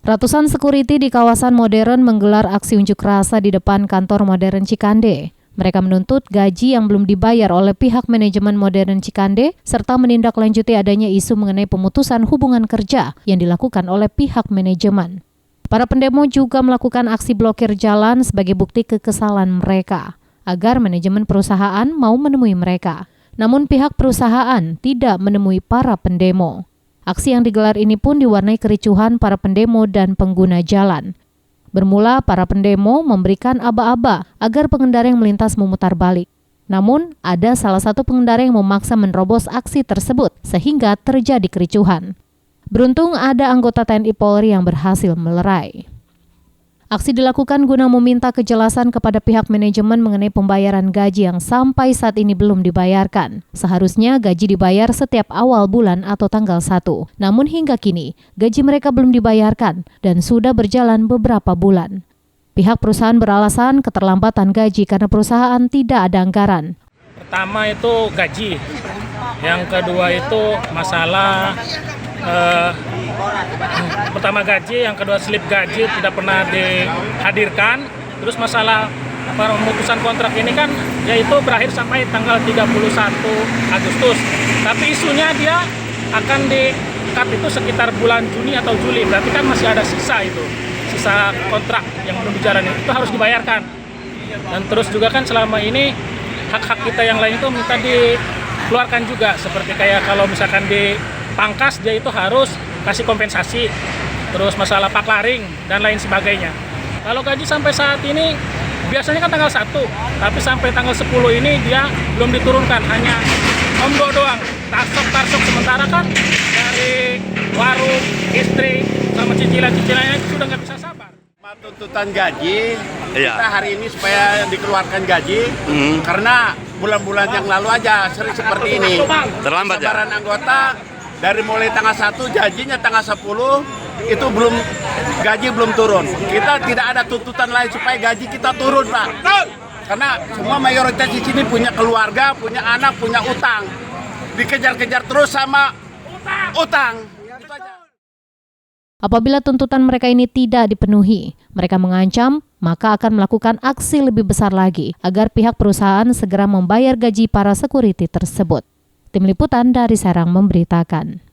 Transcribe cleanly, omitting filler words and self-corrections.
Ratusan security di kawasan Modern menggelar aksi unjuk rasa di depan kantor Modern Cikande. Mereka menuntut gaji yang belum dibayar oleh pihak manajemen Modern Cikande serta menindaklanjuti adanya isu mengenai pemutusan hubungan kerja yang dilakukan oleh pihak manajemen. Para pendemo juga melakukan aksi blokir jalan sebagai bukti kekesalan mereka agar manajemen perusahaan mau menemui mereka. Namun pihak perusahaan tidak menemui para pendemo. Aksi yang digelar ini pun diwarnai kericuhan para pendemo dan pengguna jalan. Bermula para pendemo memberikan aba-aba agar pengendara yang melintas memutar balik. Namun ada salah satu pengendara yang memaksa menerobos aksi tersebut sehingga terjadi kericuhan. Beruntung ada anggota TNI Polri yang berhasil melerai. Aksi dilakukan guna meminta kejelasan kepada pihak manajemen mengenai pembayaran gaji yang sampai saat ini belum dibayarkan. Seharusnya gaji dibayar setiap awal bulan atau tanggal 1. Namun hingga kini, gaji mereka belum dibayarkan dan sudah berjalan beberapa bulan. Pihak perusahaan beralasan keterlambatan gaji karena perusahaan tidak ada anggaran. Pertama itu gaji, yang kedua itu masalah pertama gaji, yang kedua slip gaji tidak pernah dihadirkan. Terus masalah pemutusan kontrak ini kan yaitu berakhir sampai tanggal 31 Agustus. Tapi isunya dia akan di-cut itu sekitar bulan Juni atau Juli. Berarti kan masih ada sisa kontrak yang belum dijalani, itu harus dibayarkan. Dan terus juga kan selama ini hak-hak kita yang lain itu minta dikeluarkan juga. Seperti kayak kalau misalkan dipangkas dia itu harus kasih kompensasi, terus masalah paklaring dan lain sebagainya. Kalau gaji sampai saat ini biasanya kan tanggal 1, tapi sampai tanggal 10 ini dia belum diturunkan, hanya omdo doang, tarsok sementara kan dari warung, istri, sama cicilan-cicilannya itu sudah nggak bisa sabar. Tuntutan gaji, kita hari ini supaya dikeluarkan gaji, karena bulan-bulan yang lalu aja sering seperti ini. Terlambat ya? Sabaran anggota dari mulai tanggal 1, janjinya tanggal 10, itu gaji belum turun. Kita tidak ada tuntutan lain supaya gaji kita turun, Pak. Karena semua mayoritas di sini punya keluarga, punya anak, punya utang. Dikejar-kejar terus sama utang. Itu aja. Apabila tuntutan mereka ini tidak dipenuhi, mereka mengancam maka akan melakukan aksi lebih besar lagi agar pihak perusahaan segera membayar gaji para security tersebut. Tim Liputan dari Serang memberitakan.